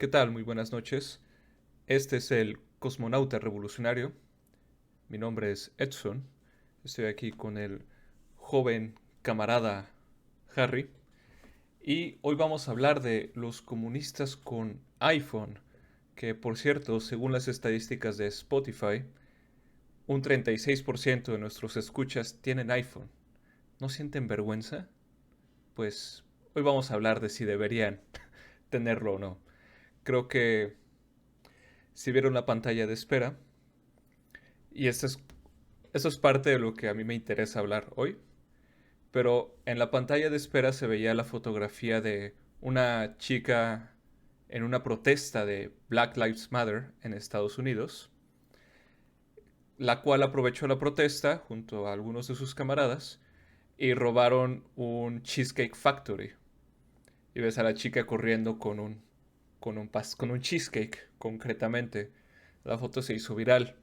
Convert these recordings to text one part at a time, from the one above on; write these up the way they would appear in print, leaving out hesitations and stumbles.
¿Qué tal? Muy buenas noches. Este es el Cosmonauta Revolucionario. Mi nombre es Edson. Estoy aquí con el joven camarada Harry. Y hoy vamos a hablar de los comunistas con iPhone, que por cierto, según las estadísticas de Spotify, un 36% de nuestros escuchas tienen iPhone. ¿No sienten vergüenza? Pues hoy vamos a hablar de si deberían tenerlo o no. Creo que si vieron la pantalla de espera, y esto es parte de lo que a mí me interesa hablar hoy, pero en la pantalla de espera se veía la fotografía de una chica en una protesta de Black Lives Matter en Estados Unidos, la cual aprovechó la protesta junto a algunos de sus camaradas y robaron un Cheesecake Factory. Y ves a la chica corriendo con un cheesecake, concretamente. La foto se hizo viral.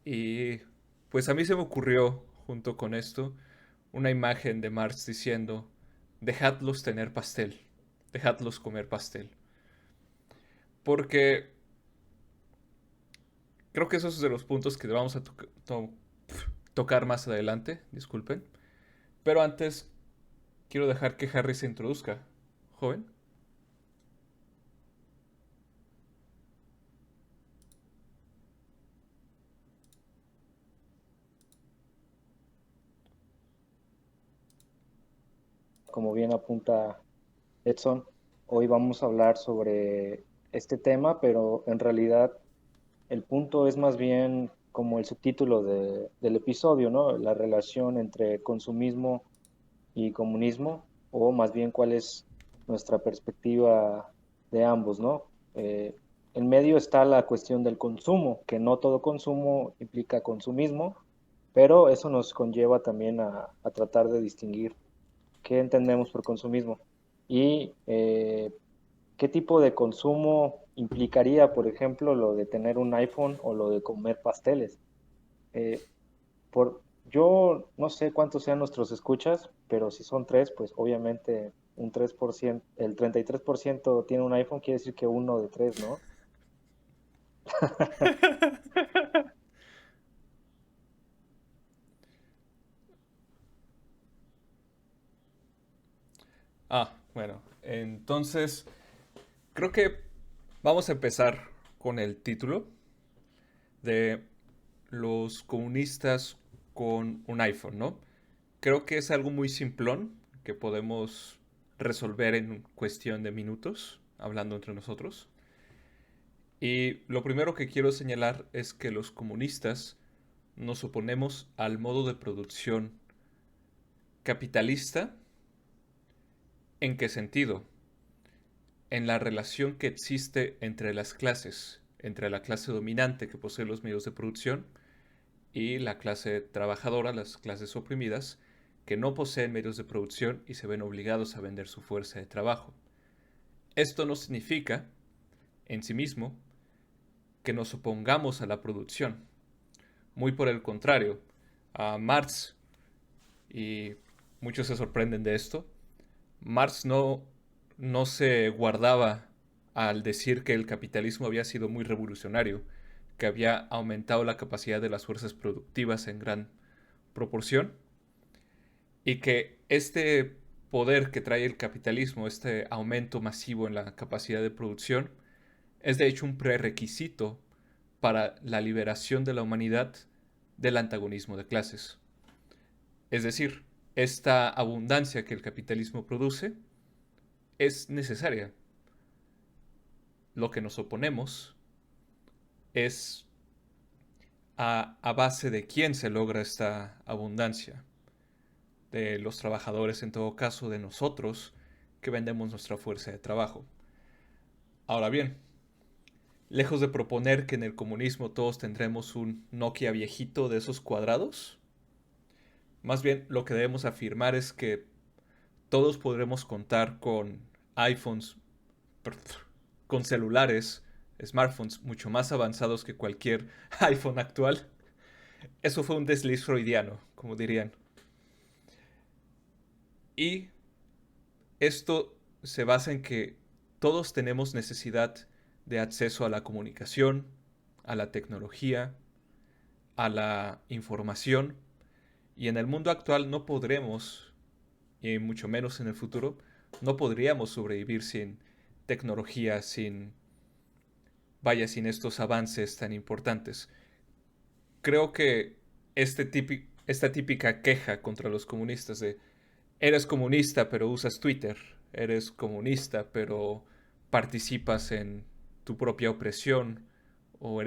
Y pues a mí se me ocurrió, junto con esto, una imagen de Marx diciendo, dejadlos tener pastel, dejadlos comer pastel. Porque creo que esos es de los puntos que vamos a tocar más adelante, disculpen. Pero antes quiero dejar que Harry se introduzca. Joven. Como bien apunta Edson, hoy vamos a hablar sobre este tema, pero en realidad el punto es más bien como el subtítulo del episodio, ¿no? La relación entre consumismo y comunismo, o más bien cuál es nuestra perspectiva de ambos, ¿no? En medio está la cuestión del consumo, que no todo consumo implica consumismo, pero eso nos conlleva también a tratar de distinguir qué entendemos por consumismo y qué tipo de consumo implicaría, por ejemplo, lo de tener un iPhone o lo de comer pasteles. Eh, yo no sé cuántos sean nuestros escuchas, pero si son tres, pues obviamente un 3%, el 33% tiene un iPhone, quiere decir que uno de tres, ¿no? Bueno, entonces creo que vamos a empezar con el título de los comunistas con un iPhone, ¿no? Creo que es algo muy simplón que podemos resolver en cuestión de minutos, hablando entre nosotros. Y lo primero que quiero señalar es que los comunistas nos oponemos al modo de producción capitalista. ¿En qué sentido? En la relación que existe entre las clases, entre la clase dominante que posee los medios de producción y la clase trabajadora, las clases oprimidas, que no poseen medios de producción y se ven obligados a vender su fuerza de trabajo. Esto no significa, en sí mismo, que nos opongamos a la producción. Muy por el contrario, a Marx, y muchos se sorprenden de esto, Marx no se guardaba al decir que el capitalismo había sido muy revolucionario, que había aumentado la capacidad de las fuerzas productivas en gran proporción y que este poder que trae el capitalismo, este aumento masivo en la capacidad de producción, es de hecho un prerequisito para la liberación de la humanidad del antagonismo de clases. Es decir, esta abundancia que el capitalismo produce es necesaria. Lo que nos oponemos es a base de quién se logra esta abundancia. De los trabajadores, en todo caso, de nosotros que vendemos nuestra fuerza de trabajo. Ahora bien, lejos de proponer que en el comunismo todos tendremos un Nokia viejito de esos cuadrados, más bien lo que debemos afirmar es que todos podremos contar con iPhones, con celulares, smartphones mucho más avanzados que cualquier iPhone actual. Eso fue un desliz freudiano, como dirían. Y esto se basa en que todos tenemos necesidad de acceso a la comunicación, a la tecnología, a la información. Y en el mundo actual no podremos, y mucho menos en el futuro, no podríamos sobrevivir sin tecnología, sin estos avances tan importantes. Creo que esta típica queja contra los comunistas de eres comunista pero usas Twitter, eres comunista pero participas en tu propia opresión o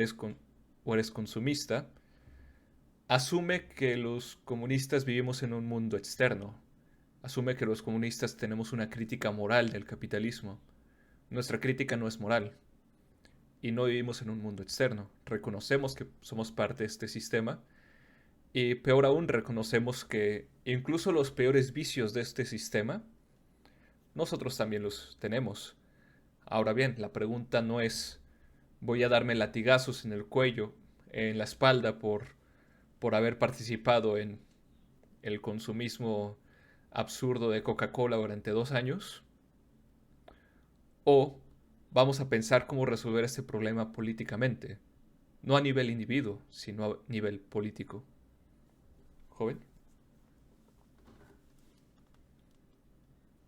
o eres consumista, asume que los comunistas vivimos en un mundo externo, asume que los comunistas tenemos una crítica moral del capitalismo. Nuestra crítica no es moral y no vivimos en un mundo externo. Reconocemos que somos parte de este sistema y peor aún reconocemos que incluso los peores vicios de este sistema, nosotros también los tenemos. Ahora bien, la pregunta no es voy a darme latigazos en el cuello, en la espalda por haber participado en el consumismo absurdo de Coca-Cola durante 2 años, o vamos a pensar cómo resolver este problema políticamente, no a nivel individuo, sino a nivel político. Joven.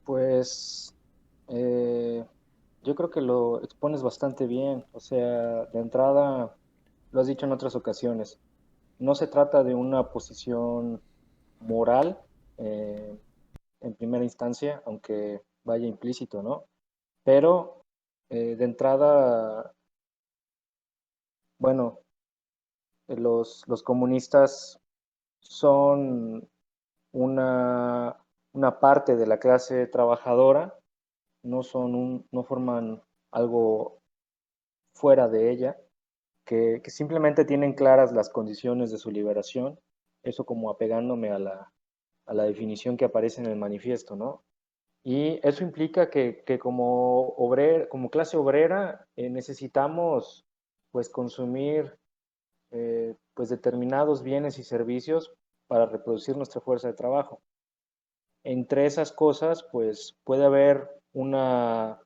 Pues yo creo que lo expones bastante bien. O sea, de entrada, lo has dicho en otras ocasiones, no se trata de una posición moral eh, en primera instancia, aunque vaya implícito, ¿no? Pero de entrada, bueno, los comunistas son una, una parte de la clase trabajadora, no forman algo fuera de ella, que simplemente tienen claras las condiciones de su liberación, eso como apegándome a la definición que aparece en el manifiesto, ¿no? Y eso implica que como clase obrera necesitamos pues consumir pues determinados bienes y servicios para reproducir nuestra fuerza de trabajo. Entre esas cosas pues puede haber una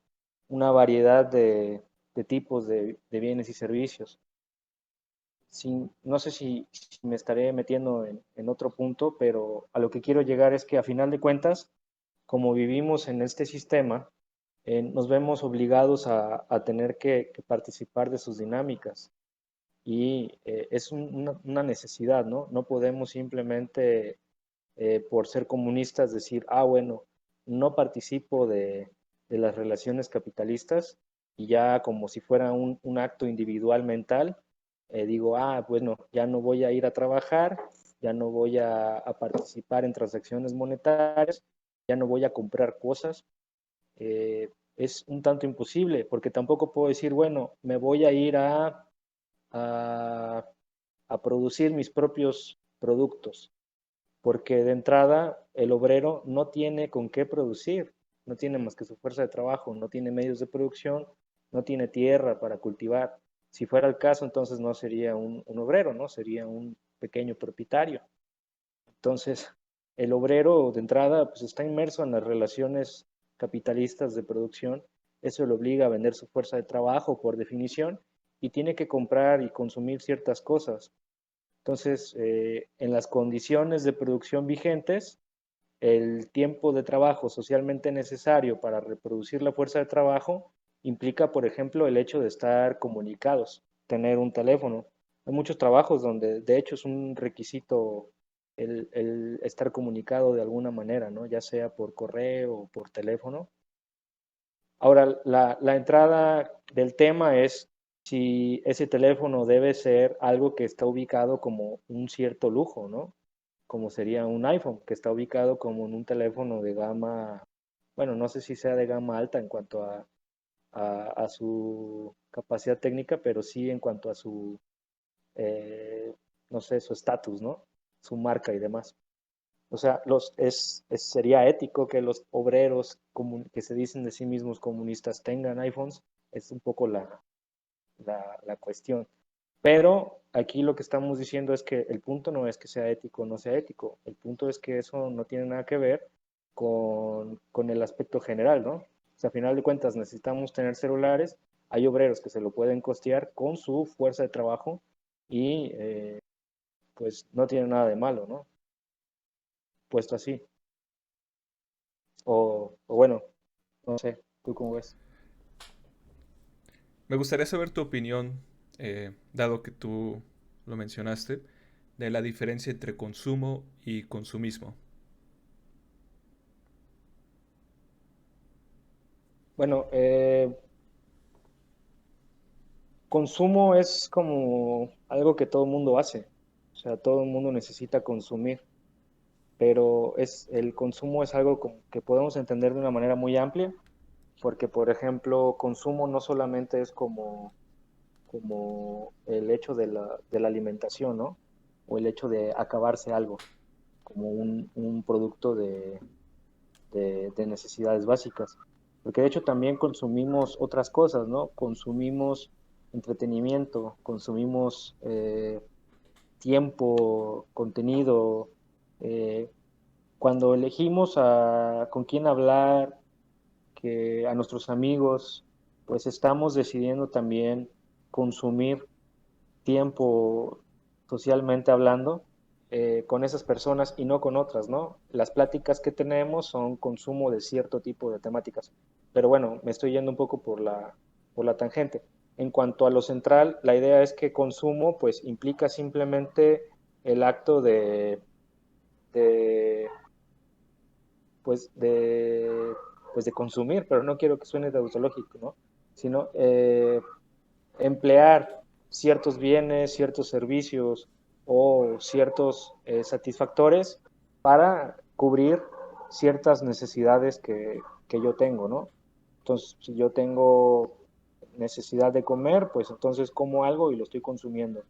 variedad de tipos de bienes y servicios. No sé si me estaré metiendo en otro punto, pero a lo que quiero llegar es que a final de cuentas, como vivimos en este sistema, nos vemos obligados a tener que participar de sus dinámicas y es una necesidad, ¿no? No podemos simplemente por ser comunistas decir, ah, bueno, no participo de las relaciones capitalistas y ya como si fuera un acto individual mental, digo, ah, bueno, ya no voy a ir a trabajar, ya no voy a participar en transacciones monetarias, ya no voy a comprar cosas. Es un tanto imposible porque tampoco puedo decir, bueno, me voy a ir a, a producir mis propios productos porque de entrada el obrero no tiene con qué producir, no tiene más que su fuerza de trabajo, no tiene medios de producción, no tiene tierra para cultivar. Si fuera el caso, entonces no sería un obrero, ¿no? Sería un pequeño propietario. Entonces, el obrero de entrada pues, está inmerso en las relaciones capitalistas de producción, eso le obliga a vender su fuerza de trabajo por definición y tiene que comprar y consumir ciertas cosas. Entonces, en las condiciones de producción vigentes, el tiempo de trabajo socialmente necesario para reproducir la fuerza de trabajo implica, por ejemplo, el hecho de estar comunicados, tener un teléfono. Hay muchos trabajos donde, de hecho, es un requisito el estar comunicado de alguna manera, ¿no? Ya sea por correo o por teléfono. Ahora, la entrada del tema es si ese teléfono debe ser algo que está ubicado como un cierto lujo, ¿no? Como sería un iPhone, que está ubicado como en un teléfono de gama, bueno, no sé si sea de gama alta en cuanto a su capacidad técnica, pero sí en cuanto a su, eh, no sé, su estatus, ¿no? Su marca y demás. O sea, sería ético que los obreros que se dicen de sí mismos comunistas tengan iPhones, es un poco la cuestión. Pero aquí lo que estamos diciendo es que el punto no es que sea ético o no sea ético, el punto es que eso no tiene nada que ver con el aspecto general, ¿no? O sea, a final de cuentas necesitamos tener celulares, hay obreros que se lo pueden costear con su fuerza de trabajo y pues no tiene nada de malo, ¿no? Puesto así. O bueno, no sé, ¿tú cómo ves? Me gustaría saber tu opinión, dado que tú lo mencionaste, de la diferencia entre consumo y consumismo. Bueno, consumo es como algo que todo el mundo hace, o sea, todo el mundo necesita consumir, pero el consumo es algo que podemos entender de una manera muy amplia, porque por ejemplo, consumo no solamente es como el hecho de la alimentación, ¿no? O el hecho de acabarse algo, como un producto de necesidades básicas. Porque de hecho también consumimos otras cosas, ¿no? Consumimos entretenimiento, consumimos tiempo, contenido. eh, Cuando elegimos con quién hablar, que a nuestros amigos, pues estamos decidiendo también consumir tiempo socialmente hablando con esas personas y no con otras, ¿no? Las pláticas que tenemos son consumo de cierto tipo de temáticas. Pero bueno, me estoy yendo un poco por la tangente. En cuanto a lo central, la idea es que consumo pues implica simplemente el acto de pues pues de consumir, pero no quiero que suene tautológico, ¿no? Sino emplear ciertos bienes, ciertos servicios o ciertos satisfactores para cubrir ciertas necesidades que yo tengo, ¿no? Entonces, si yo tengo necesidad de comer, pues entonces como algo y lo estoy consumiendo.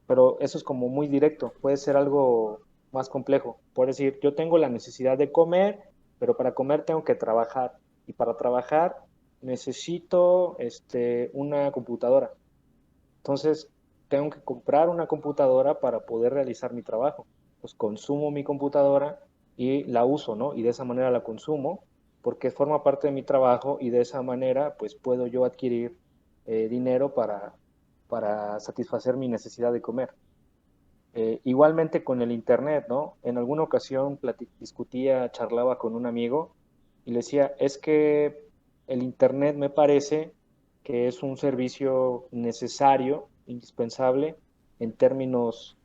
Pero eso es como muy directo, puede ser algo más complejo. Por decir, yo tengo la necesidad de comer, pero para comer tengo que trabajar. Y para trabajar necesito una computadora. Entonces, tengo que comprar una computadora para poder realizar mi trabajo. Pues consumo mi computadora y la uso, ¿no? Y de esa manera la consumo porque forma parte de mi trabajo y de esa manera pues puedo yo adquirir dinero para satisfacer mi necesidad de comer. Igualmente con el Internet, ¿no? En alguna ocasión discutía, charlaba con un amigo y le decía, es que el Internet me parece que es un servicio necesario, indispensable en términos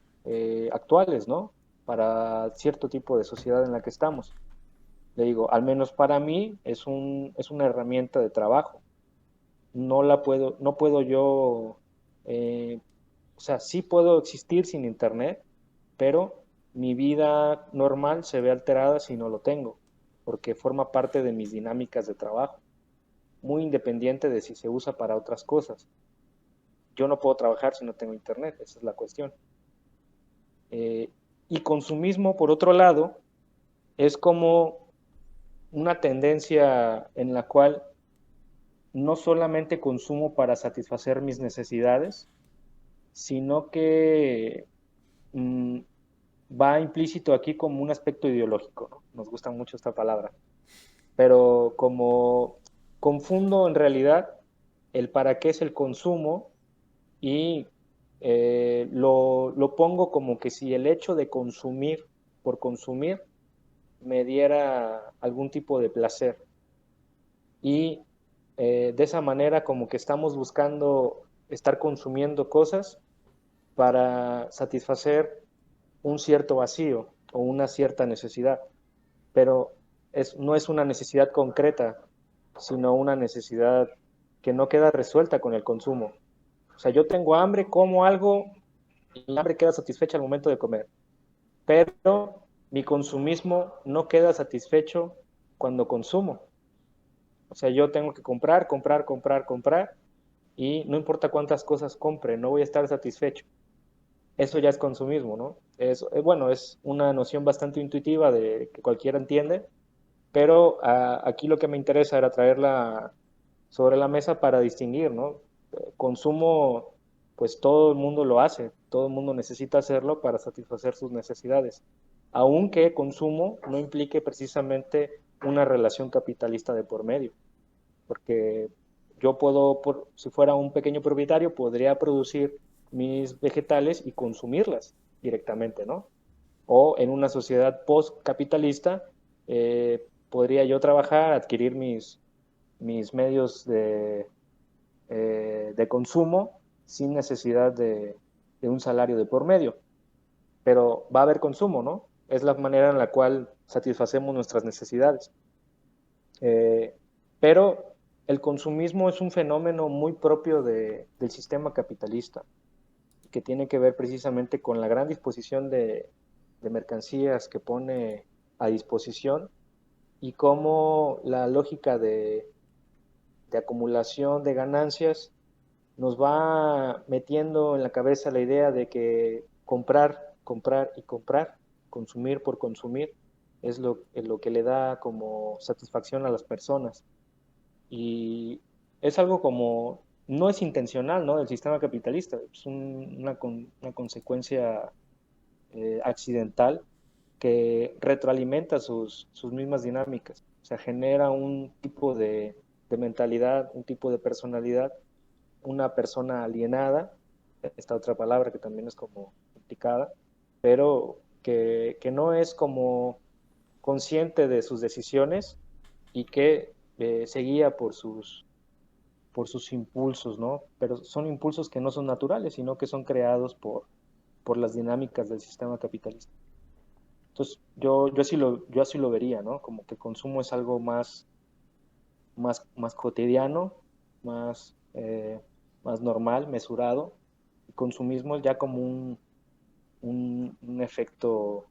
actuales, ¿no? Para cierto tipo de sociedad en la que estamos. Le digo, al menos para mí es una herramienta de trabajo. No puedo yo o sea, sí puedo existir sin internet, pero mi vida normal se ve alterada si no lo tengo, porque forma parte de mis dinámicas de trabajo, muy independiente de si se usa para otras cosas. Yo no puedo trabajar si no tengo internet, esa es la cuestión. Eh, y consumismo, por otro lado, es como una tendencia en la cual no solamente consumo para satisfacer mis necesidades, sino que mm, va implícito aquí como un aspecto ideológico, ¿no? Nos gusta mucho esta palabra, pero como confundo en realidad el para qué es el consumo y lo pongo como que si el hecho de consumir por consumir me diera algún tipo de placer y de esa manera como que estamos buscando estar consumiendo cosas para satisfacer un cierto vacío o una cierta necesidad, pero no es una necesidad concreta, sino una necesidad que no queda resuelta con el consumo. O sea, yo tengo hambre, como algo y el hambre queda satisfecha al momento de comer, pero mi consumismo no queda satisfecho cuando consumo. O sea, yo tengo que comprar, comprar, comprar, comprar y no importa cuántas cosas compre, no voy a estar satisfecho. Eso ya es consumismo, ¿no? Bueno, es una noción bastante intuitiva de que cualquiera entiende, pero aquí lo que me interesa era traerla sobre la mesa para distinguir, ¿no? Consumo, pues todo el mundo lo hace, todo el mundo necesita hacerlo para satisfacer sus necesidades, aunque consumo no implique precisamente una relación capitalista de por medio, porque yo puedo, si fuera un pequeño propietario, podría producir mis vegetales y consumirlas directamente, ¿no? O en una sociedad post-capitalista, podría yo trabajar, adquirir mis medios de consumo sin necesidad de un salario de por medio. Pero va a haber consumo, ¿no? Es la manera en la cual satisfacemos nuestras necesidades. Eh, pero el consumismo es un fenómeno muy propio del sistema capitalista, que tiene que ver precisamente con la gran disposición de mercancías que pone a disposición y cómo la lógica de acumulación de ganancias nos va metiendo en la cabeza la idea de que comprar, comprar y comprar, consumir por consumir, es lo que le da como satisfacción a las personas. Y es algo como, no es intencional, ¿no? Del sistema capitalista, es una consecuencia accidental que retroalimenta sus mismas dinámicas. O sea, genera un tipo de mentalidad, un tipo de personalidad, una persona alienada, esta otra palabra que también es como complicada, pero que no es como consciente de sus decisiones y que se guía por sus impulsos, ¿no? Pero son impulsos que no son naturales, sino que son creados por las dinámicas del sistema capitalista. Entonces, yo así lo vería, ¿no? Como que el consumo es algo más cotidiano, más, más normal, mesurado. El consumismo es ya como un efecto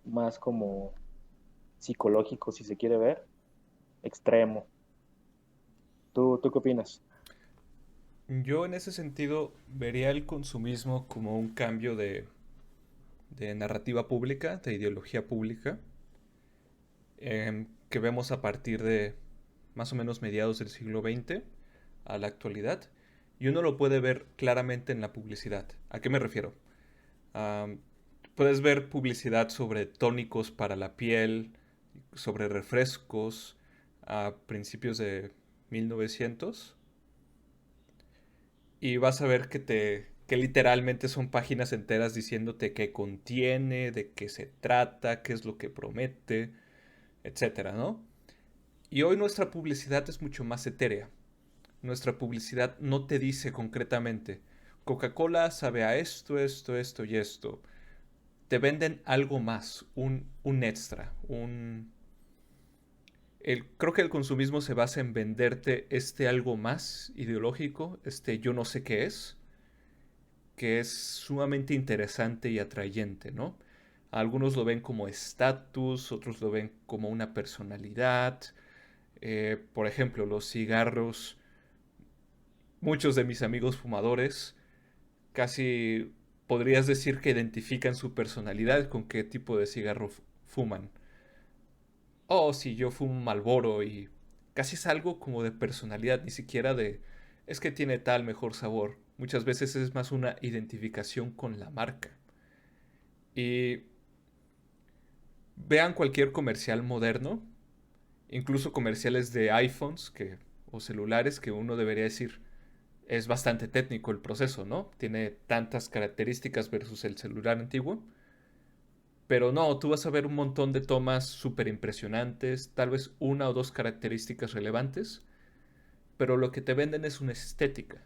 más como psicológico, si se quiere ver, extremo. ¿Tú qué opinas? Yo en ese sentido vería el consumismo como un cambio de narrativa pública, de ideología pública, que vemos a partir de más o menos mediados del siglo XX a la actualidad. Y uno lo puede ver claramente en la publicidad. ¿A qué me refiero? Um, Puedes ver publicidad sobre tónicos para la piel, sobre refrescos a principios de 1900 y vas a ver que literalmente son páginas enteras diciéndote qué contiene, de qué se trata, qué es lo que promete, etcétera, ¿no? Y hoy nuestra publicidad es mucho más etérea. Nuestra publicidad no te dice concretamente, Coca-Cola sabe a esto, esto, esto y esto. Te venden algo más, un extra, creo que el consumismo se basa en venderte este algo más ideológico, este yo no sé qué es, que es sumamente interesante y atrayente, ¿no? Algunos lo ven como estatus, otros lo ven como una personalidad. Por ejemplo, los cigarros. Muchos de mis amigos fumadores casi podrías decir que identifican su personalidad con qué tipo de cigarro fuman. Oh, si yo fumo Marlboro y casi es algo como de personalidad, ni siquiera de es que tiene tal mejor sabor. Muchas veces es más una identificación con la marca. Y vean cualquier comercial moderno, incluso comerciales de iPhones o celulares que uno debería decir es bastante técnico el proceso, ¿no? Tiene tantas características versus el celular antiguo. Pero no, tú vas a ver un montón de tomas súper impresionantes, tal vez una o dos características relevantes, pero lo que te venden es una estética,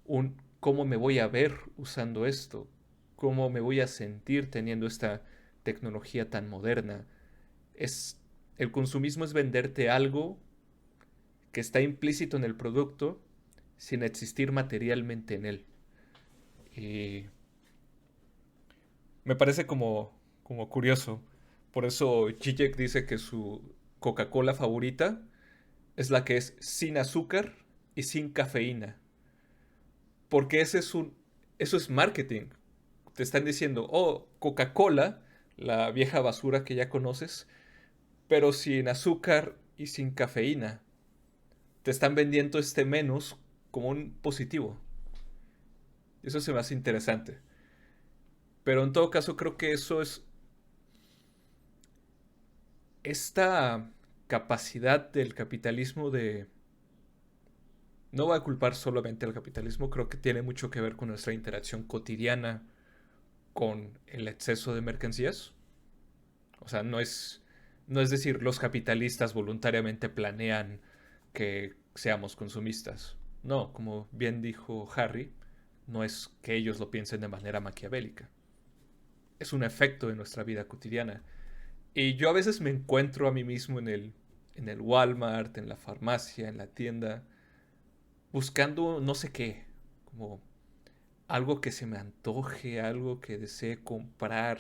un cómo me voy a ver usando esto, cómo me voy a sentir teniendo esta tecnología tan moderna. Es el consumismo es venderte algo que está implícito en el producto sin existir materialmente en él. Y me parece como curioso. Por eso Zizek dice que su Coca-Cola favorita es la que es sin azúcar y sin cafeína. Porque eso es marketing. Te están diciendo, oh, Coca-Cola, la vieja basura que ya conoces, pero sin azúcar y sin cafeína. Te están vendiendo este menos como un positivo. Eso se me hace interesante. Pero en todo caso creo que eso es esta capacidad del capitalismo No voy a culpar solamente al capitalismo, creo que tiene mucho que ver con nuestra interacción cotidiana con el exceso de mercancías. O sea, no es decir, los capitalistas voluntariamente planean que seamos consumistas. No, como bien dijo Harry, no es que ellos lo piensen de manera maquiavélica. Es un efecto de nuestra vida cotidiana. Y yo a veces me encuentro a mí mismo en el Walmart, en la farmacia, en la tienda, buscando no sé qué, como algo que se me antoje, algo que desee comprar.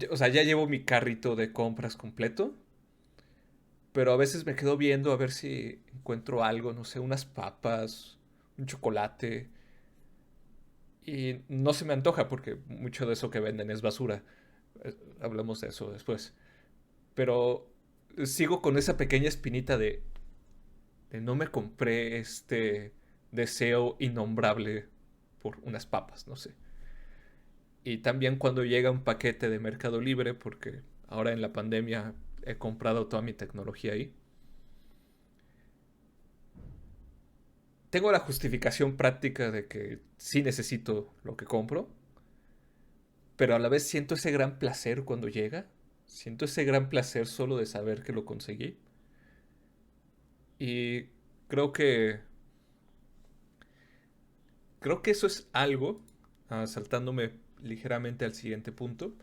O sea, ya llevo mi carrito de compras completo, pero a veces me quedo viendo a ver si encuentro algo, no sé, unas papas, un chocolate, y no se me antoja porque mucho de eso que venden es basura. Hablamos de eso después. Pero sigo con esa pequeña espinita de no me compré este deseo innombrable por unas papas, no sé. Y también cuando llega un paquete de Mercado Libre, porque ahora en la pandemia he comprado toda mi tecnología ahí, tengo la justificación práctica de que sí necesito lo que compro, pero a la vez siento ese gran placer cuando llega, siento ese gran placer solo de saber que lo conseguí. Y creo que creo que eso es algo, saltándome ligeramente al siguiente punto,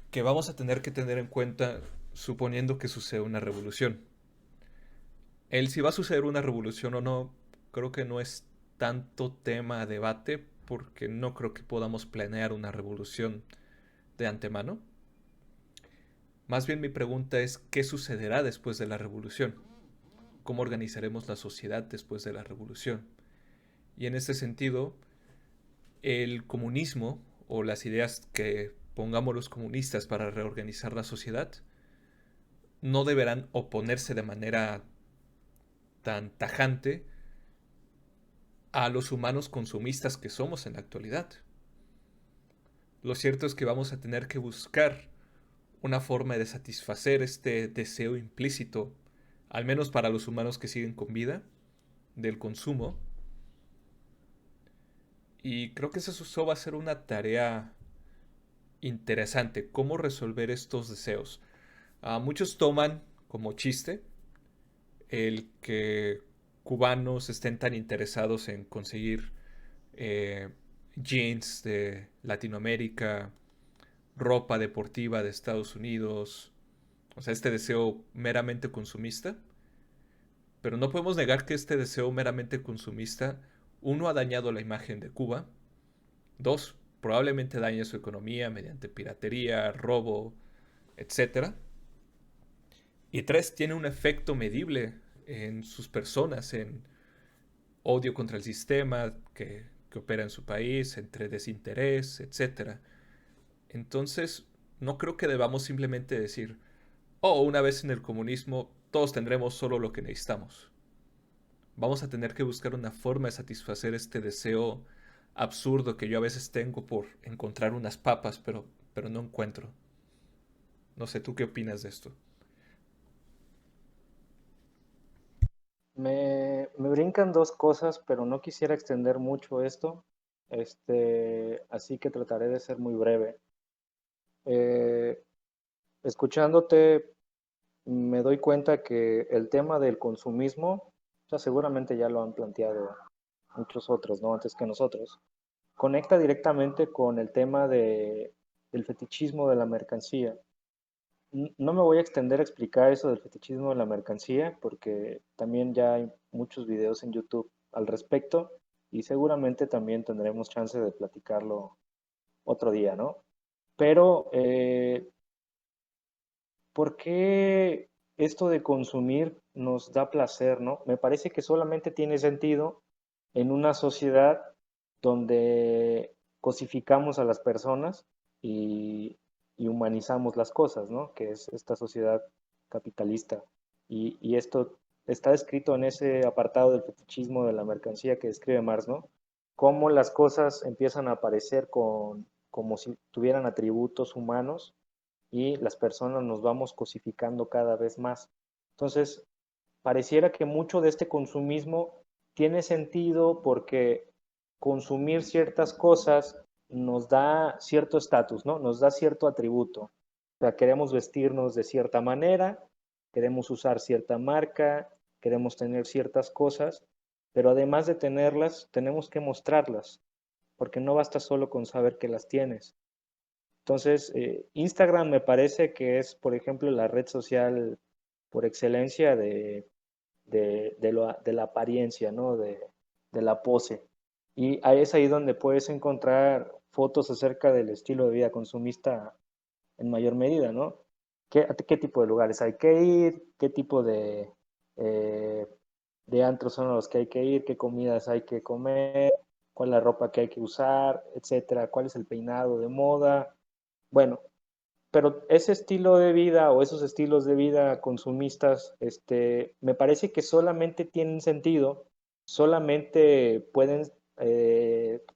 que vamos a tener que tener en cuenta suponiendo que suceda una revolución. El si va a suceder una revolución o no, creo que no es tanto tema a debate porque no creo que podamos planear una revolución de antemano. Más bien mi pregunta es qué sucederá después de la revolución, cómo organizaremos la sociedad después de la revolución. Y en este sentido, el comunismo o las ideas que pongamos los comunistas para reorganizar la sociedad no deberán oponerse de manera tan tajante a los humanos consumistas que somos en la actualidad. Lo cierto es que vamos a tener que buscar una forma de satisfacer este deseo implícito, al menos para los humanos que siguen con vida, del consumo. Y creo que eso va a ser una tarea interesante, cómo resolver estos deseos. Muchos toman como chiste el que cubanos estén tan interesados en conseguir eh, jeans de Latinoamérica, ropa deportiva de Estados Unidos, o sea, este deseo meramente consumista. Pero no podemos negar que este deseo meramente consumista, uno, ha dañado la imagen de Cuba, dos, probablemente daña su economía mediante piratería, robo, etcétera. Y tres, tiene un efecto medible en sus personas, en odio contra el sistema que opera en su país, entre desinterés, etcétera. Entonces, no creo que debamos simplemente decir, oh, una vez en el comunismo, todos tendremos solo lo que necesitamos. Vamos a tener que buscar una forma de satisfacer este deseo absurdo que yo a veces tengo por encontrar unas papas, pero no encuentro. No sé, ¿tú qué opinas de esto? Me brincan dos cosas, pero no quisiera extender mucho esto, así que trataré de ser muy breve. Eh, Escuchándote, me doy cuenta que el tema del consumismo, o sea, seguramente ya lo han planteado muchos otros, ¿no? Antes que nosotros, conecta directamente con el tema del fetichismo de la mercancía. No me voy a extender a explicar eso del fetichismo de la mercancía, porque también ya hay muchos videos en YouTube al respecto y seguramente también tendremos chance de platicarlo otro día, ¿no? Pero, ¿por qué esto de consumir nos da placer, ¿no? Me parece que solamente tiene sentido en una sociedad donde cosificamos a las personas y, y humanizamos las cosas, ¿no? Que es esta sociedad capitalista. Y esto está escrito en ese apartado del fetichismo de la mercancía que describe Marx, ¿no? Cómo las cosas empiezan a aparecer como si tuvieran atributos humanos y las personas nos vamos cosificando cada vez más. Entonces, pareciera que mucho de este consumismo tiene sentido porque consumir ciertas cosas nos da cierto estatus, ¿no? Nos da cierto atributo. O sea, queremos vestirnos de cierta manera, queremos usar cierta marca, queremos tener ciertas cosas, pero además de tenerlas, tenemos que mostrarlas, porque no basta solo con saber que las tienes. Entonces, Instagram me parece que es, por ejemplo, la red social por excelencia de la apariencia, ¿no? De la pose. Y ahí es ahí donde puedes encontrar fotos acerca del estilo de vida consumista en mayor medida, ¿no? A qué tipo de lugares hay que ir? ¿Qué tipo eh, de antros son los que hay que ir? ¿Qué comidas hay que comer? ¿Cuál es la ropa que hay que usar? Etcétera. ¿Cuál es el peinado de moda? Bueno, pero ese estilo de vida o esos estilos de vida consumistas, me parece que solamente tienen sentido, solamente pueden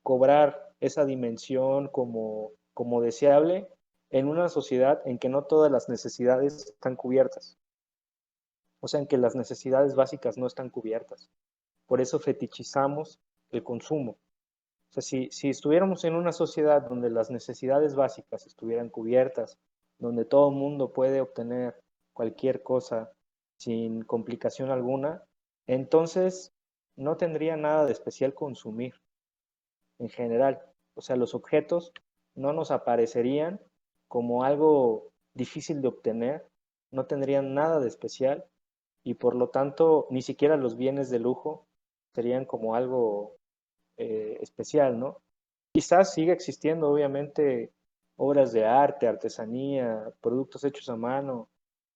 cobrar esa dimensión como deseable en una sociedad en que no todas las necesidades están cubiertas, o sea, en que las necesidades básicas no están cubiertas. Por eso fetichizamos el consumo. O sea, si estuviéramos en una sociedad donde las necesidades básicas estuvieran cubiertas, donde todo el mundo puede obtener cualquier cosa sin complicación alguna, entonces no tendría nada de especial consumir en general. O sea, los objetos no nos aparecerían como algo difícil de obtener, no tendrían nada de especial y por lo tanto ni siquiera los bienes de lujo serían como algo especial, ¿no? Quizás siga existiendo, obviamente, obras de arte, artesanía, productos hechos a mano,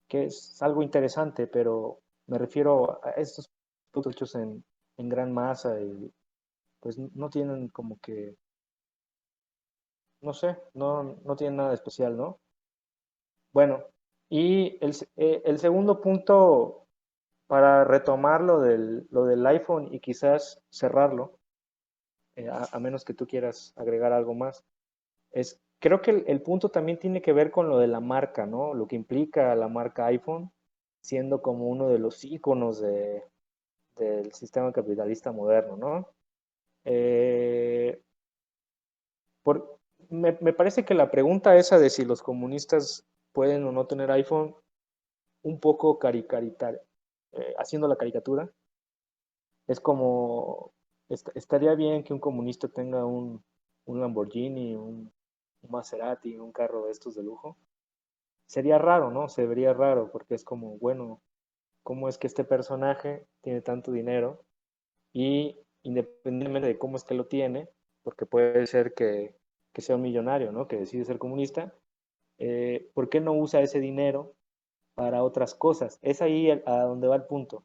que es algo interesante, pero me refiero a estos productos hechos en gran masa y pues no tienen como que, no sé, no tienen nada de especial, ¿no? Bueno, y el segundo punto para retomar lo del iPhone y quizás cerrarlo, a menos que tú quieras agregar algo más. Creo que el punto también tiene que ver con lo de la marca, ¿no? Lo que implica la marca iPhone, siendo como uno de los íconos del sistema capitalista moderno, ¿no? Eh, por- me parece que la pregunta esa de si los comunistas pueden o no tener iPhone, un poco haciendo la caricatura, es como, estaría bien que un comunista tenga un Lamborghini, un Maserati, un carro de estos de lujo. Sería raro, ¿no? Se vería raro porque es como, bueno, ¿cómo es que este personaje tiene tanto dinero? Y independientemente de cómo es que lo tiene, porque puede ser que sea un millonario, ¿no? Que decide ser comunista, ¿por qué no usa ese dinero para otras cosas? Es ahí a donde va el punto.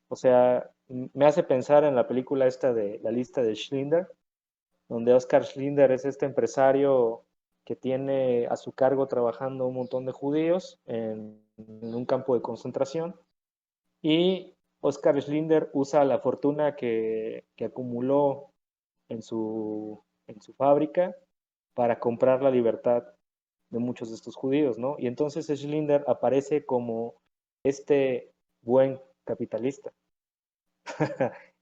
O sea, me hace pensar en la película esta de La lista de Schindler, donde Oscar Schindler es este empresario que tiene a su cargo trabajando un montón de judíos en un campo de concentración y Oscar Schindler usa la fortuna que acumuló en su fábrica para comprar la libertad de muchos de estos judíos, ¿no? Y entonces Schindler aparece como este buen capitalista,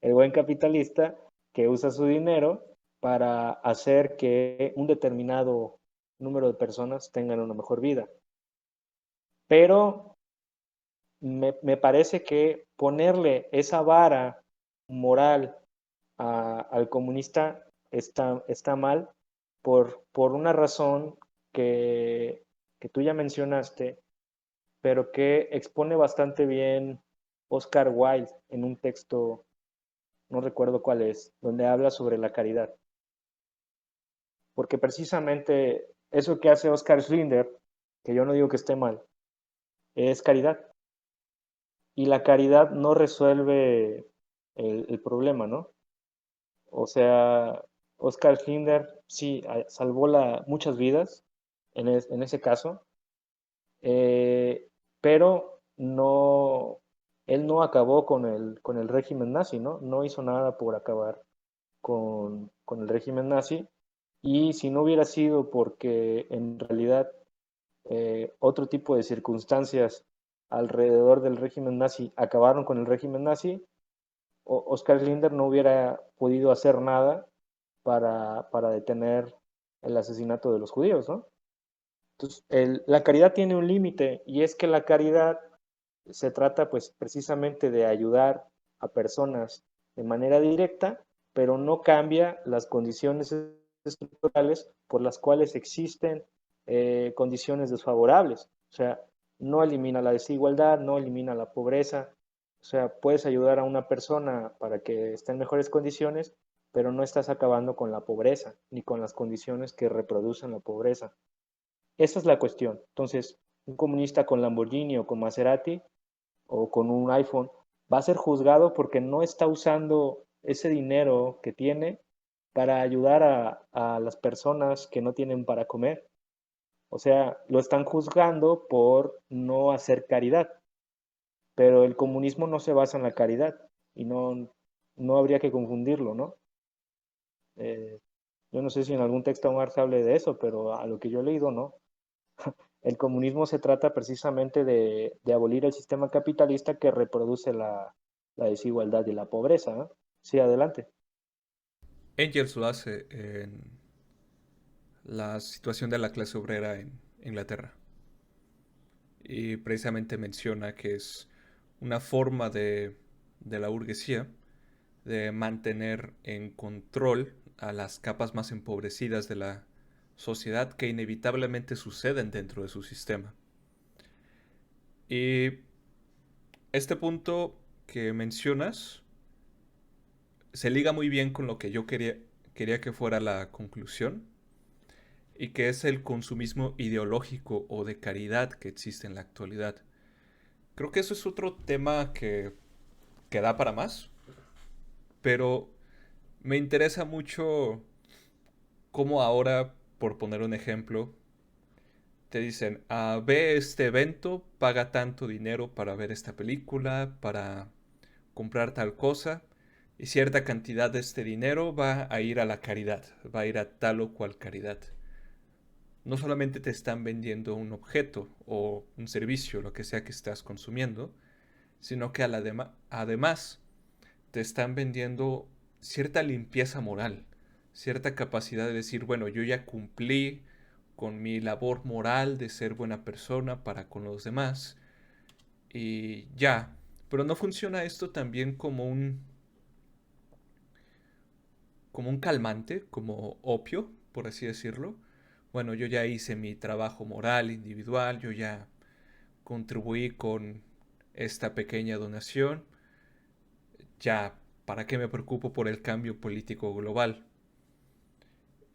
el buen capitalista que usa su dinero para hacer que un determinado número de personas tengan una mejor vida. Pero me parece que ponerle esa vara moral al comunista está mal por una razón que, que tú ya mencionaste, pero que expone bastante bien Oscar Wilde en un texto, no recuerdo cuál es, donde habla sobre la caridad. Porque precisamente eso que hace Oscar Schindler, que yo no digo que esté mal, es caridad. Y la caridad no resuelve el problema, ¿no? O sea, Oscar Schindler sí salvó muchas vidas en ese caso, eh, pero él no acabó con el régimen nazi, ¿no? No hizo nada por acabar con el régimen nazi. Y si no hubiera sido porque en realidad otro tipo de circunstancias alrededor del régimen nazi acabaron con el régimen nazi, Oskar Linder no hubiera podido hacer nada para detener el asesinato de los judíos, ¿no? Entonces, la caridad tiene un límite y es que la caridad se trata pues precisamente de ayudar a personas de manera directa, pero no cambia las condiciones estructurales por las cuales existen condiciones desfavorables. O sea, no elimina la desigualdad, no elimina la pobreza. O sea, puedes ayudar a una persona para que esté en mejores condiciones, pero no estás acabando con la pobreza ni con las condiciones que reproducen la pobreza. Esa es la cuestión. Entonces, un comunista con Lamborghini o con Maserati o con un iPhone va a ser juzgado porque no está usando ese dinero que tiene para ayudar a las personas que no tienen para comer. O sea, lo están juzgando por no hacer caridad, pero el comunismo no se basa en la caridad y no habría que confundirlo, ¿no? Eh, yo no sé si en algún texto Marx hable de eso, pero a lo que yo he leído, no. El comunismo se trata precisamente de abolir el sistema capitalista que reproduce la desigualdad y la pobreza, ¿no? Sí, adelante. Engels lo hace en la situación de la clase obrera en Inglaterra. Y precisamente menciona que es una forma de la burguesía de mantener en control a las capas más empobrecidas de la sociedad que inevitablemente suceden dentro de su sistema. Y este punto que mencionas se liga muy bien con lo que yo quería que fuera la conclusión, y que es el consumismo ideológico o de caridad que existe en la actualidad. Creo que eso es otro tema que da para más, pero me interesa mucho cómo ahora, por poner un ejemplo, te dicen, ve este evento, paga tanto dinero para ver esta película, para comprar tal cosa, y cierta cantidad de este dinero va a ir a la caridad, va a ir a tal o cual caridad. No solamente te están vendiendo un objeto o un servicio, lo que sea que estás consumiendo, sino que además te están vendiendo cierta limpieza moral, cierta capacidad de decir, bueno, yo ya cumplí con mi labor moral de ser buena persona para con los demás y ya. Pero no funciona esto también como un calmante, como opio, por así decirlo. Bueno, yo ya hice mi trabajo moral individual, yo ya contribuí con esta pequeña donación, ya, ¿para qué me preocupo por el cambio político global?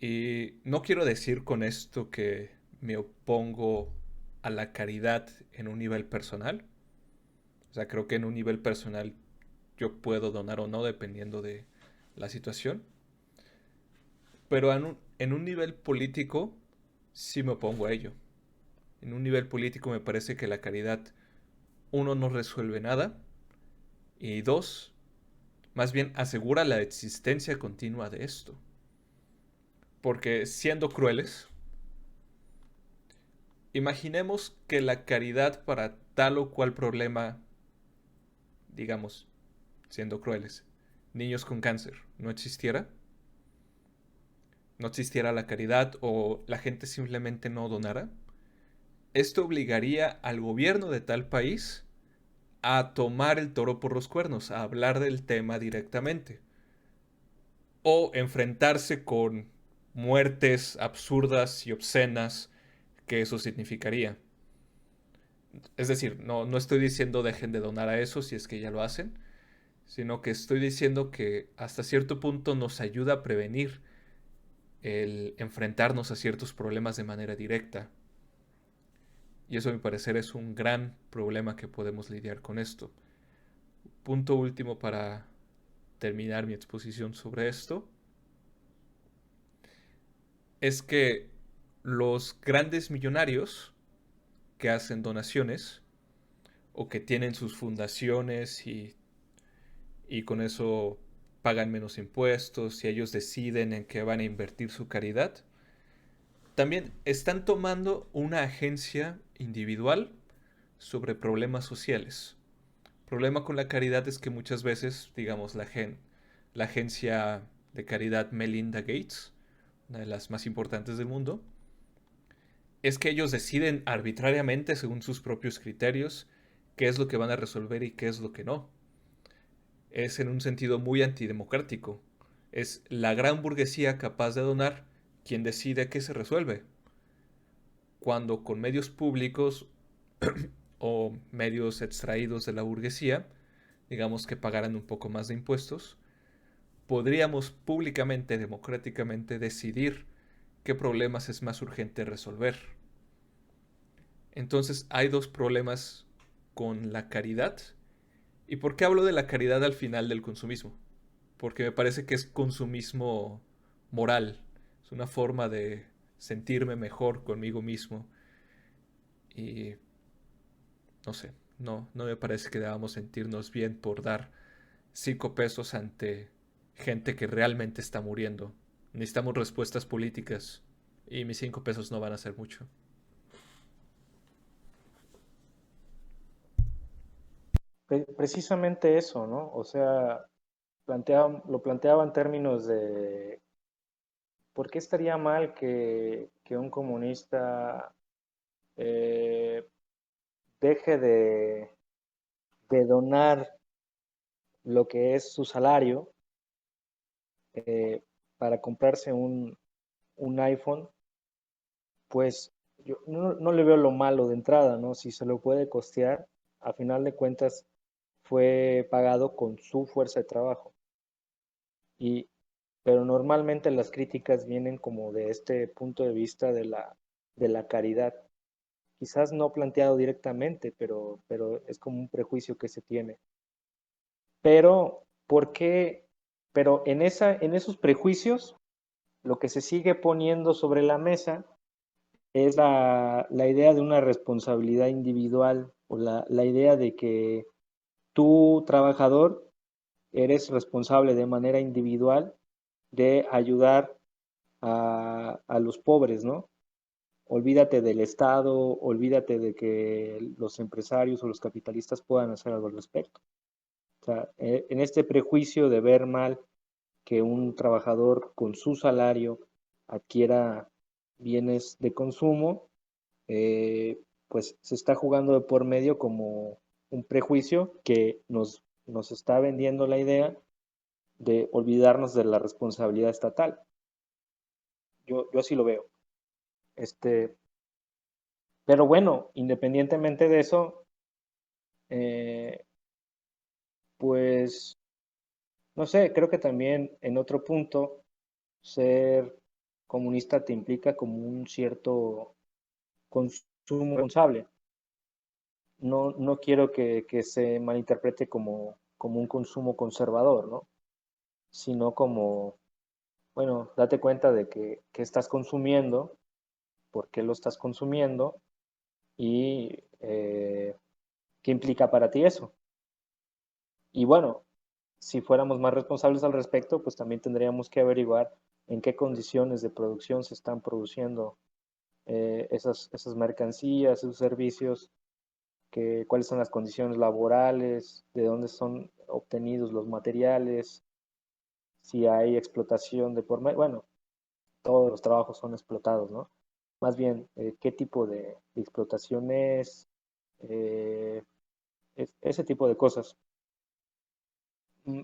Y no quiero decir con esto que me opongo a la caridad en un nivel personal. O sea, creo que en un nivel personal yo puedo donar o no dependiendo de la situación. Pero en un nivel político sí me opongo a ello. En un nivel político me parece que la caridad, uno, no resuelve nada y dos, más bien asegura la existencia continua de esto. Porque siendo crueles, imaginemos que la caridad para tal o cual problema, digamos, siendo crueles, niños con cáncer, no existiera. No existiera la caridad o la gente simplemente no donara. Esto obligaría al gobierno de tal país a tomar el toro por los cuernos, a hablar del tema directamente. O enfrentarse con muertes absurdas y obscenas que eso significaría. Es decir, no estoy diciendo dejen de donar a eso si es que ya lo hacen, sino que estoy diciendo que hasta cierto punto nos ayuda a prevenir el enfrentarnos a ciertos problemas de manera directa. Y eso a mi parecer es un gran problema que podemos lidiar con esto. Punto último para terminar mi exposición sobre esto es que los grandes millonarios que hacen donaciones o que tienen sus fundaciones y con eso pagan menos impuestos y ellos deciden en qué van a invertir su caridad, también están tomando una agencia individual sobre problemas sociales. El problema con la caridad es que muchas veces, digamos, la agencia de caridad Melinda Gates, una de las más importantes del mundo, es que ellos deciden arbitrariamente, según sus propios criterios, qué es lo que van a resolver y qué es lo que no. Es en un sentido muy antidemocrático. Es la gran burguesía capaz de donar quien decide qué se resuelve, cuando con medios públicos o medios extraídos de la burguesía, digamos que pagaran un poco más de impuestos, podríamos públicamente, democráticamente decidir qué problemas es más urgente resolver. Entonces hay dos problemas con la caridad. ¿Y por qué hablo de la caridad al final del consumismo? Porque me parece que es consumismo moral. Es una forma de sentirme mejor conmigo mismo. Y no sé, no me parece que debamos sentirnos bien por dar 5 pesos ante gente que realmente está muriendo. Necesitamos respuestas políticas y mis 5 pesos no van a hacer mucho. Precisamente eso, ¿no? O sea, lo planteaba en términos de por qué estaría mal que un comunista eh, deje de donar lo que es su salario eh, para comprarse un iPhone, pues yo no le veo lo malo de entrada, ¿no? Si se lo puede costear, a final de cuentas fue pagado con su fuerza de trabajo. Y, pero normalmente las críticas vienen como de este punto de vista de la caridad. Quizás no planteado directamente, pero es como un prejuicio que se tiene. Pero, ¿por qué? Pero en esos prejuicios, lo que se sigue poniendo sobre la mesa es la idea de una responsabilidad individual o la idea de que tú, trabajador, eres responsable de manera individual de ayudar a los pobres, ¿no? Olvídate del Estado, olvídate de que los empresarios o los capitalistas puedan hacer algo al respecto. O sea, en este prejuicio de ver mal que un trabajador con su salario adquiera bienes de consumo, pues se está jugando de por medio como un prejuicio que nos está vendiendo la idea de olvidarnos de la responsabilidad estatal. Yo así lo veo. Este, pero bueno, independientemente de eso, eh, pues, no sé, creo que también en otro punto, ser comunista te implica como un cierto consumo responsable. No quiero que se malinterprete como un consumo conservador, ¿no? Sino como, bueno, date cuenta de que estás consumiendo, por qué lo estás consumiendo y qué implica para ti eso. Y bueno, si fuéramos más responsables al respecto, pues también tendríamos que averiguar en qué condiciones de producción se están produciendo esas mercancías, esos servicios, cuáles son las condiciones laborales, de dónde son obtenidos los materiales, si hay explotación de por medio. Bueno, todos los trabajos son explotados, ¿no? Más bien, qué tipo de explotación ese tipo de cosas.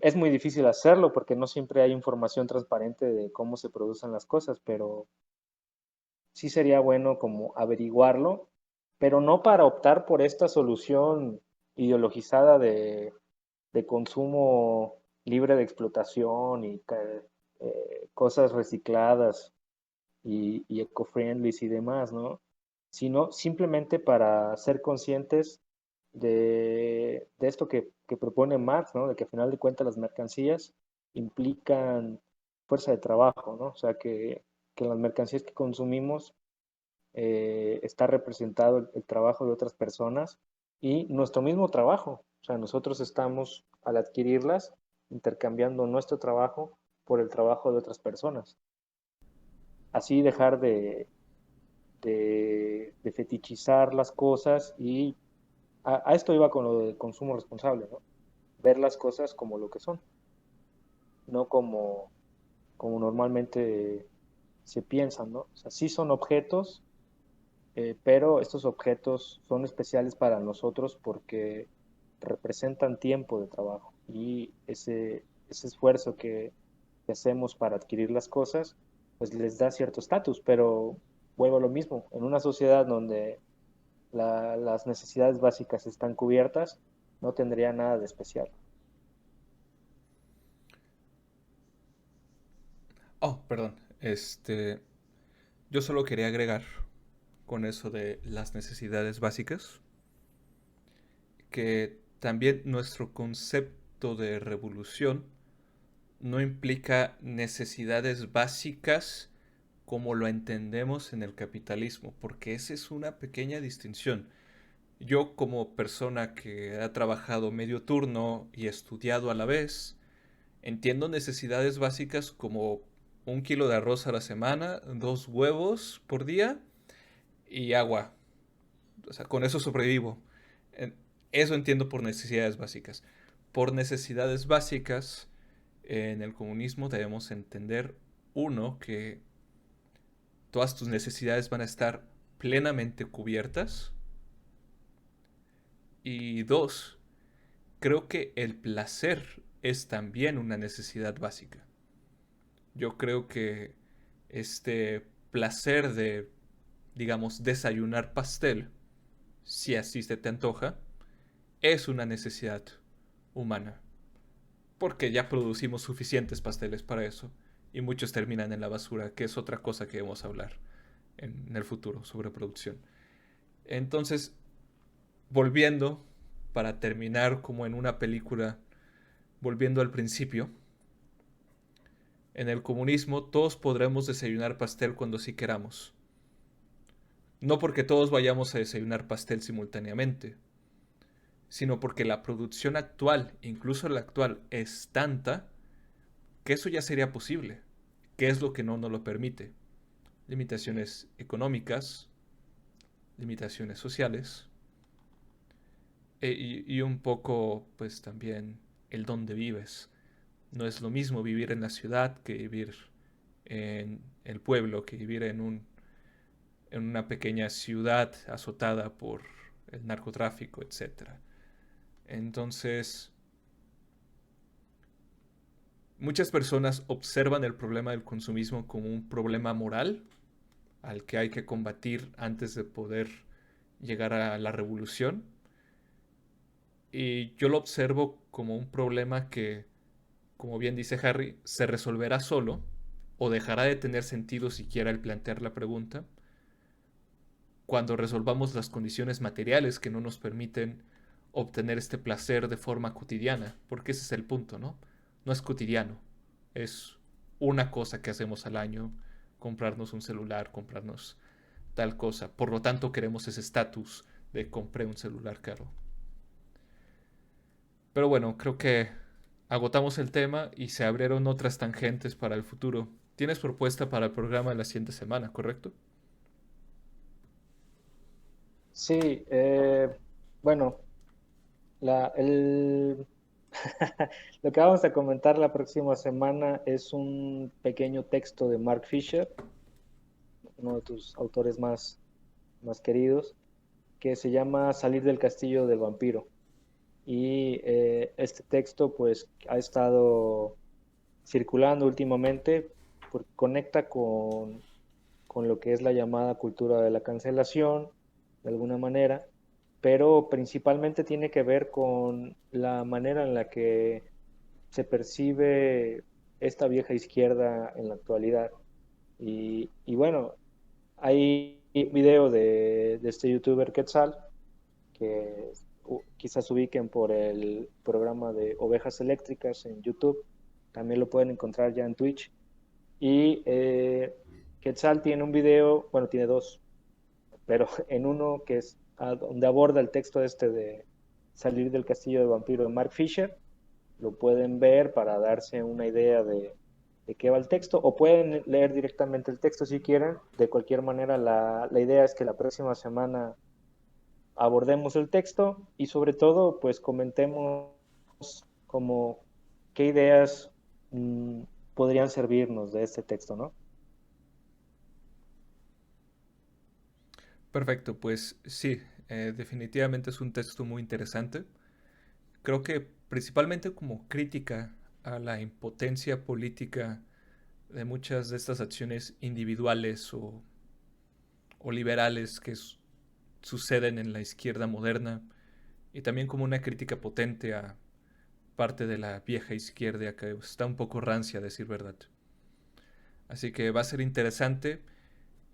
Es muy difícil hacerlo porque no siempre hay información transparente de cómo se producen las cosas, pero sí sería bueno como averiguarlo, pero no para optar por esta solución ideologizada de consumo libre de explotación y cosas recicladas y eco-friendly y demás, ¿no? Sino simplemente para ser conscientes de esto que propone Marx, ¿no? De que al final de cuentas las mercancías implican fuerza de trabajo, ¿no? O sea, que en las mercancías que consumimos está representado el trabajo de otras personas y nuestro mismo trabajo. O sea, nosotros estamos, al adquirirlas, intercambiando nuestro trabajo por el trabajo de otras personas. Así dejar de fetichizar las cosas y a esto iba con lo de consumo responsable, ¿no? Ver las cosas como lo que son, no como normalmente se piensan, ¿no? O sea, sí son objetos, pero estos objetos son especiales para nosotros porque representan tiempo de trabajo y ese esfuerzo que hacemos para adquirir las cosas, pues les da cierto estatus, pero vuelvo a lo mismo, en una sociedad donde las necesidades básicas están cubiertas, no tendría nada de especial. Oh, perdón. Yo solo quería agregar con eso de las necesidades básicas que también nuestro concepto de revolución no implica necesidades básicas como lo entendemos en el capitalismo, porque esa es una pequeña distinción. Yo como persona que ha trabajado medio turno y estudiado a la vez, entiendo necesidades básicas como 1 kilo de arroz a la semana, 2 huevos por día y agua. O sea, con eso sobrevivo. Eso entiendo por necesidades básicas. Por necesidades básicas, en el comunismo debemos entender, uno, que todas tus necesidades van a estar plenamente cubiertas. Y dos, creo que el placer es también una necesidad básica. Yo creo que este placer de, digamos, desayunar pastel, si así se te antoja, es una necesidad humana. Porque ya producimos suficientes pasteles para eso. Y muchos terminan en la basura, que es otra cosa que debemos hablar en el futuro sobre producción. Entonces, volviendo, para terminar como en una película, volviendo al principio, en el comunismo todos podremos desayunar pastel cuando sí queramos. No porque todos vayamos a desayunar pastel simultáneamente, sino porque la producción actual, incluso la actual, es tanta que eso ya sería posible. ¿Qué es lo que no nos lo permite? Limitaciones económicas, limitaciones sociales y un poco pues también el dónde vives. No es lo mismo vivir en la ciudad que vivir en el pueblo, que vivir en una pequeña ciudad azotada por el narcotráfico, etcétera. Entonces, muchas personas observan el problema del consumismo como un problema moral al que hay que combatir antes de poder llegar a la revolución. Y yo lo observo como un problema que, como bien dice Harry, se resolverá solo o dejará de tener sentido siquiera el plantear la pregunta cuando resolvamos las condiciones materiales que no nos permiten obtener este placer de forma cotidiana, porque ese es el punto, ¿no? No es cotidiano, es una cosa que hacemos al año, comprarnos un celular, comprarnos tal cosa. Por lo tanto, queremos ese estatus de compré un celular caro. Pero bueno, creo que agotamos el tema y se abrieron otras tangentes para el futuro. Tienes propuesta para el programa de la siguiente semana, ¿correcto? Sí, bueno, la, el, lo que vamos a comentar la próxima semana es un pequeño texto de Mark Fisher, uno de tus autores más queridos, que se llama Salir del castillo del vampiro. Y este texto pues ha estado circulando últimamente porque conecta con lo que es la llamada cultura de la cancelación, de alguna manera, pero principalmente tiene que ver con la manera en la que se percibe esta vieja izquierda en la actualidad. Y bueno, hay un video de este youtuber Quetzal, que quizás ubiquen por el programa de Ovejas Eléctricas en YouTube, también lo pueden encontrar ya en Twitch. Y Quetzal tiene un video, bueno, tiene dos, pero en uno que es donde aborda el texto este de Salir del castillo de vampiro de Mark Fisher, lo pueden ver para darse una idea de qué va el texto, o pueden leer directamente el texto si quieren. De cualquier manera, la idea es que la próxima semana abordemos el texto y sobre todo pues comentemos como qué ideas podrían servirnos de este texto, ¿no? Perfecto, pues sí, definitivamente es un texto muy interesante. Creo que principalmente como crítica a la impotencia política de muchas de estas acciones individuales o liberales que suceden en la izquierda moderna y también como una crítica potente a parte de la vieja izquierda que está un poco rancia, a decir verdad. Así que va a ser interesante.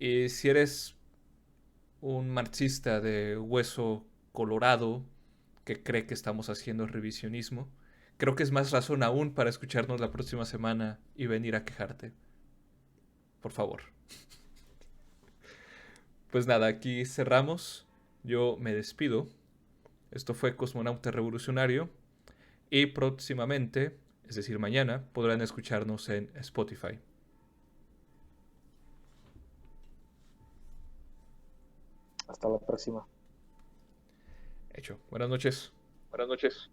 Y si eres un marxista de hueso colorado que cree que estamos haciendo revisionismo, creo que es más razón aún para escucharnos la próxima semana y venir a quejarte. Por favor. Pues nada, aquí cerramos. Yo me despido. Esto fue Cosmonauta Revolucionario. Y próximamente, es decir, mañana, podrán escucharnos en Spotify. Hasta la próxima. Hecho. Buenas noches. Buenas noches.